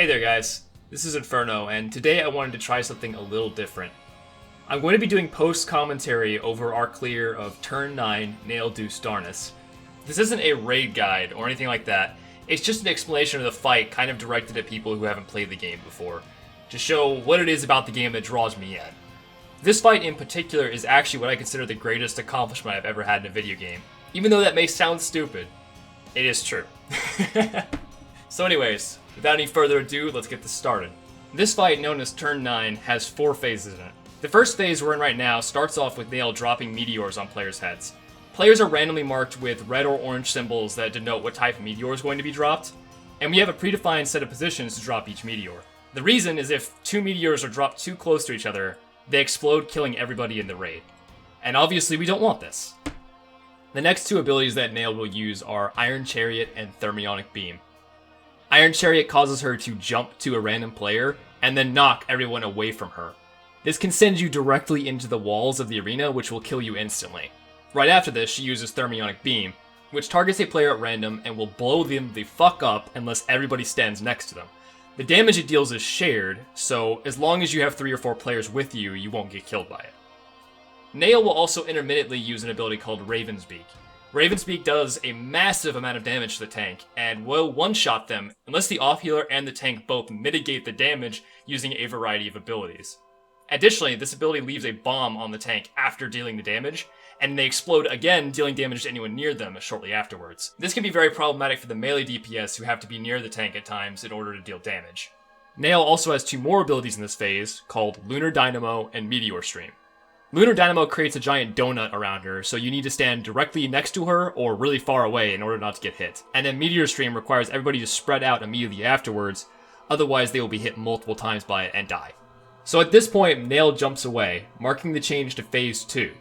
Hey there guys, this is Inferno, and today I wanted to try something a little different. I'm going to be doing post-commentary over our clear of Turn 9 Nael Deus Darnus. This isn't a raid guide or anything like that, it's just an explanation of the fight kind of directed at people who haven't played the game before, to show what it is about the game that draws me in. This fight in particular is actually what I consider the greatest accomplishment I've ever had in a video game. Even though that may sound stupid, it is true. So anyways, without any further ado, let's get this started. This fight, known as Turn 9, has 4 phases in it. The first phase we're in right now starts off with Nael dropping meteors on players' heads. Players are randomly marked with red or orange symbols that denote what type of meteor is going to be dropped, and we have a predefined set of positions to drop each meteor. The reason is if 2 meteors are dropped too close to each other, they explode, killing everybody in the raid. And obviously we don't want this. The next 2 abilities that Nael will use are Iron Chariot and Thermionic Beam. Iron Chariot causes her to jump to a random player and then knock everyone away from her. This can send you directly into the walls of the arena, which will kill you instantly. Right after this, she uses Thermionic Beam, which targets a player at random and will blow them the fuck up unless everybody stands next to them. The damage it deals is shared, so as long as you have 3 or 4 players with you, you won't get killed by it. Nael will also intermittently use an ability called Raven's Beak. Raven's Beak does a massive amount of damage to the tank, and will one-shot them unless the off-healer and the tank both mitigate the damage using a variety of abilities. Additionally, this ability leaves a bomb on the tank after dealing the damage, and they explode again, dealing damage to anyone near them shortly afterwards. This can be very problematic for the melee DPS who have to be near the tank at times in order to deal damage. Nael also has 2 more abilities in this phase, called Lunar Dynamo and Meteor Stream. Lunar Dynamo creates a giant donut around her, so you need to stand directly next to her or really far away in order not to get hit. And then Meteor Stream requires everybody to spread out immediately afterwards, otherwise they will be hit multiple times by it and die. So at this point, Nael jumps away, marking the change to Phase 2.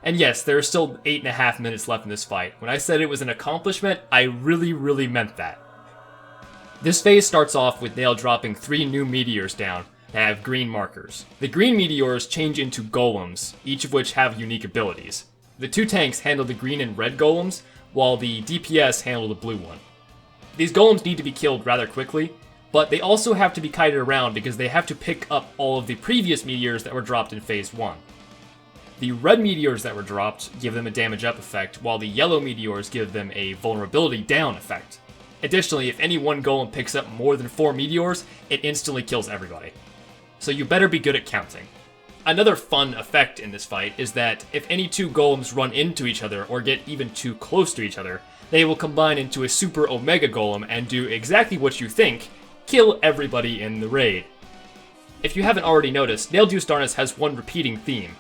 And yes, there are still 8.5 minutes left in this fight. When I said it was an accomplishment, I really meant that. This phase starts off with Nael dropping 3 new meteors down, that have green markers. The green meteors change into golems, each of which have unique abilities. The 2 tanks handle the green and red golems, while the DPS handle the blue one. These golems need to be killed rather quickly, but they also have to be kited around because they have to pick up all of the previous meteors that were dropped in Phase 1. The red meteors that were dropped give them a damage up effect, while the yellow meteors give them a vulnerability down effect. Additionally, if any one golem picks up more than 4 meteors, it instantly kills everybody. So you better be good at counting. Another fun effect in this fight is that if any 2 golems run into each other or get even too close to each other, they will combine into a super omega golem and do exactly what you think, kill everybody in the raid. If you haven't already noticed, Nael Deus Darnus has one repeating theme: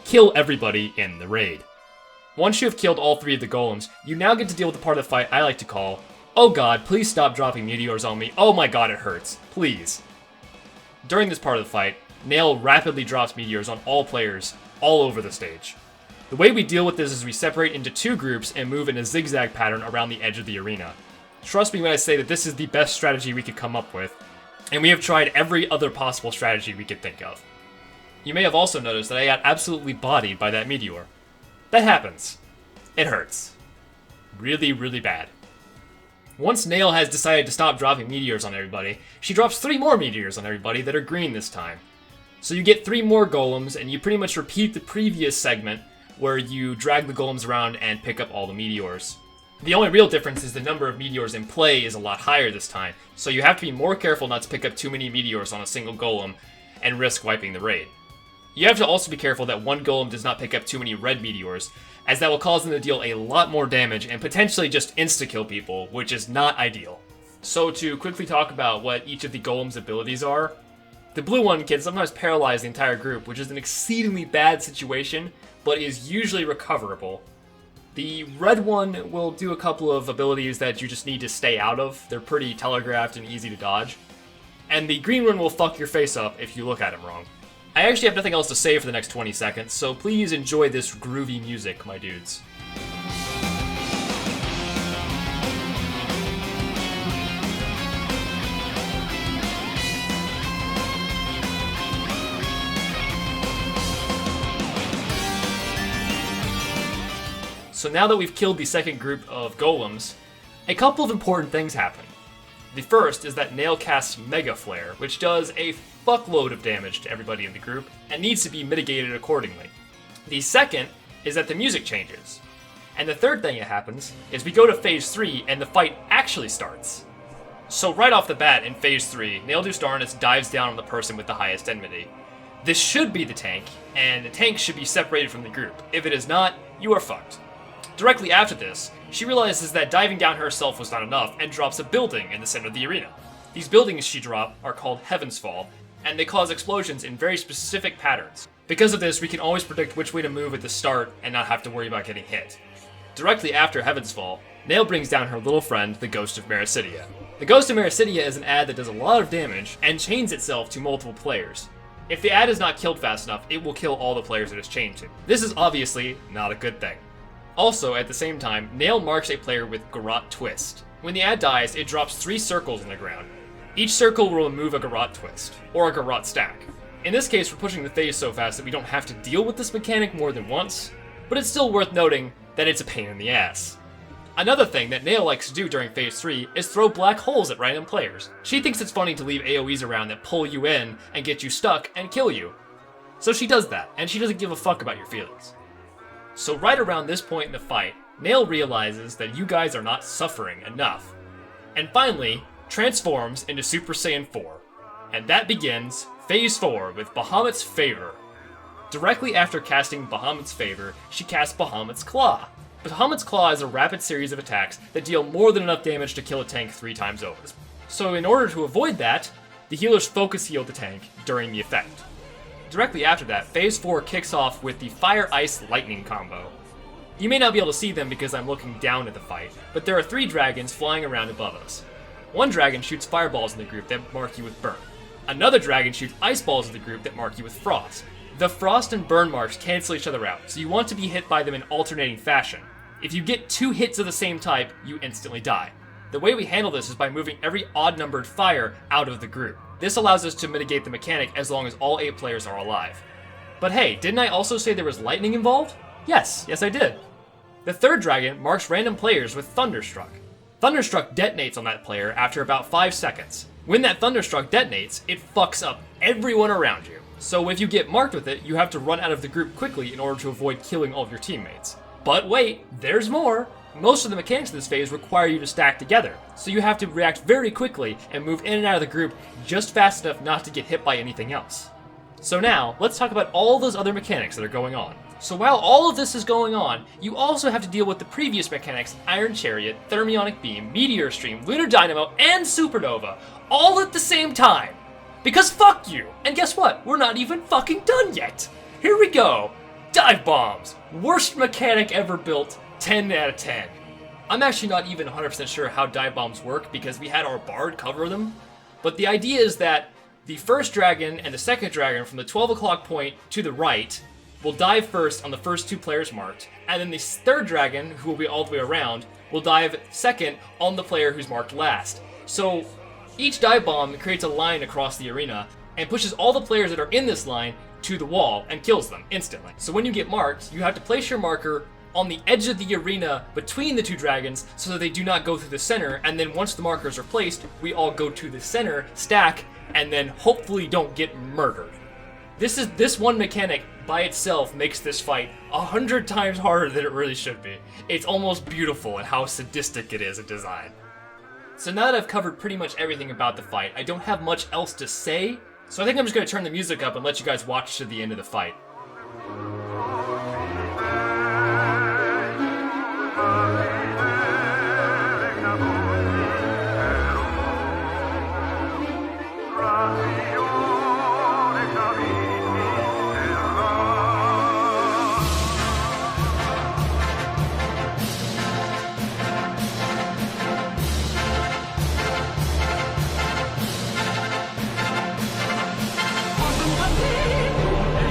kill everybody in the raid. Once you have killed all 3 of the golems, you now get to deal with the part of the fight I like to call, oh god, please stop dropping meteors on me, oh my god it hurts, please. During this part of the fight, Nael rapidly drops meteors on all players, all over the stage. The way we deal with this is we separate into 2 groups and move in a zigzag pattern around the edge of the arena. Trust me when I say that this is the best strategy we could come up with, and we have tried every other possible strategy we could think of. You may have also noticed that I got absolutely bodied by that meteor. That happens. It hurts. Really bad. Once Nael has decided to stop dropping meteors on everybody, she drops 3 more meteors on everybody that are green this time. So you get 3 more golems, and you pretty much repeat the previous segment where you drag the golems around and pick up all the meteors. The only real difference is the number of meteors in play is a lot higher this time, so you have to be more careful not to pick up too many meteors on a single golem and risk wiping the raid. You have to also be careful that one golem does not pick up too many red meteors, as that will cause them to deal a lot more damage and potentially just insta-kill people, which is not ideal. So to quickly talk about what each of the golem's abilities are, the blue one can sometimes paralyze the entire group, which is an exceedingly bad situation, but is usually recoverable. The red one will do a couple of abilities that you just need to stay out of. They're pretty telegraphed and easy to dodge. And the green one will fuck your face up if you look at him wrong. I actually have nothing else to say for the next 20 seconds, so please enjoy this groovy music, my dudes. So now that we've killed the second group of golems, a couple of important things happen. The first is that Nael casts Mega Flare, which does a fuckload of damage to everybody in the group and needs to be mitigated accordingly. The second is that the music changes. And the third thing that happens is we go to Phase 3 and the fight actually starts. So right off the bat in Phase 3, Nael Deus Darnus dives down on the person with the highest enmity. This should be the tank, and the tank should be separated from the group. If it is not, you are fucked. Directly after this, she realizes that diving down herself was not enough and drops a building in the center of the arena. These buildings she dropped are called Heaven's Fall, and they cause explosions in very specific patterns. Because of this, we can always predict which way to move at the start and not have to worry about getting hit. Directly after Heaven's Fall, Nael brings down her little friend, the Ghost of Mericidia. The Ghost of Mericidia is an ad that does a lot of damage and chains itself to multiple players. If the ad is not killed fast enough, it will kill all the players it is chained to. This is obviously not a good thing. Also, at the same time, Nael marks a player with Garrote Twist. When the ad dies, it drops 3 circles on the ground. Each circle will remove a Garrote Twist, or a Garrote Stack. In this case, we're pushing the phase so fast that we don't have to deal with this mechanic more than once, but it's still worth noting that it's a pain in the ass. Another thing that Nael likes to do during Phase 3 is throw black holes at random players. She thinks it's funny to leave AoEs around that pull you in and get you stuck and kill you. So she does that, and she doesn't give a fuck about your feelings. So right around this point in the fight, Nael realizes that you guys are not suffering enough. And finally, transforms into Super Saiyan 4. And that begins Phase 4 with Bahamut's Favor. Directly after casting Bahamut's Favor, she casts Bahamut's Claw. Bahamut's Claw is a rapid series of attacks that deal more than enough damage to kill a tank 3 times over. So in order to avoid that, the healers focus heal the tank during the effect. Directly after that, Phase 4 kicks off with the Fire Ice Lightning combo. You may not be able to see them because I'm looking down at the fight, but there are 3 dragons flying around above us. One dragon shoots fireballs in the group that mark you with burn. Another dragon shoots ice balls in the group that mark you with frost. The frost and burn marks cancel each other out, so you want to be hit by them in alternating fashion. If you get 2 hits of the same type, you instantly die. The way we handle this is by moving every odd-numbered fire out of the group. This allows us to mitigate the mechanic as long as all 8 players are alive. But hey, didn't I also say there was lightning involved? Yes I did. The third dragon marks random players with Thunderstruck. Thunderstruck detonates on that player after about 5 seconds. When that Thunderstruck detonates, it fucks up everyone around you. So if you get marked with it, you have to run out of the group quickly in order to avoid killing all of your teammates. But wait, there's more! Most of the mechanics of this phase require you to stack together, so you have to react very quickly and move in and out of the group just fast enough not to get hit by anything else. So now, let's talk about all those other mechanics that are going on. So while all of this is going on, you also have to deal with the previous mechanics Iron Chariot, Thermionic Beam, Meteor Stream, Lunar Dynamo, and Supernova, all at the same time! Because fuck you! And guess what? We're not even fucking done yet! Here we go! Dive Bombs! Worst mechanic ever built, 10 out of 10. I'm actually not even 100% sure how dive bombs work because we had our bard cover them, but the idea is that the first dragon and the second dragon from the 12 o'clock point to the right will dive first on the first 2 players marked, and then the third dragon, who will be all the way around, will dive second on the player who's marked last. So each dive bomb creates a line across the arena and pushes all the players that are in this line to the wall and kills them instantly. So when you get marked, you have to place your marker on the edge of the arena between the 2 dragons so that they do not go through the center, and then once the markers are placed, we all go to the center, stack, and then hopefully don't get murdered. This one mechanic by itself makes this fight 100 times harder than it really should be. It's almost beautiful at how sadistic it is in design. So now that I've covered pretty much everything about the fight, I don't have much else to say, so I think I'm just going to turn the music up and let you guys watch to the end of the fight.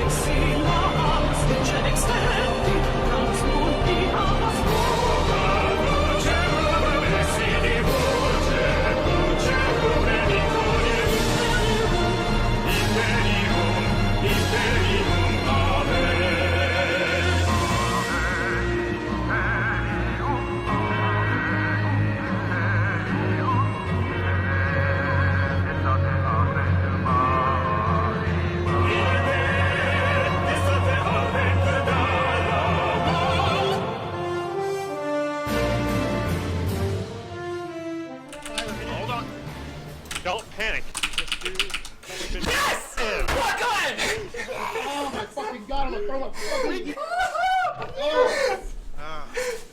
Exceed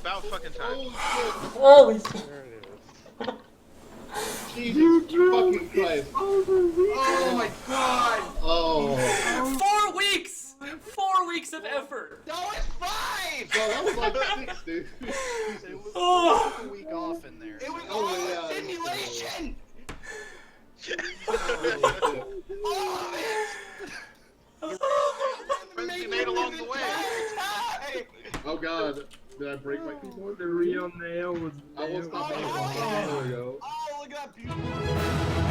About fucking time. Holy shit. Jesus fucking Christ. Oh my god. Oh. 4 weeks! 4 weeks of effort! No, it's 5! No, that was like 6, dude. It was Oh. a week off in there. It was Oh, all yeah. a simulation! Oh, All of it! Friends you made along the way. shit. Oh god. Did I break my keyboard? The real Nael was I was Nael. not Oh, there. yeah. There we go. Oh, look at that beautiful.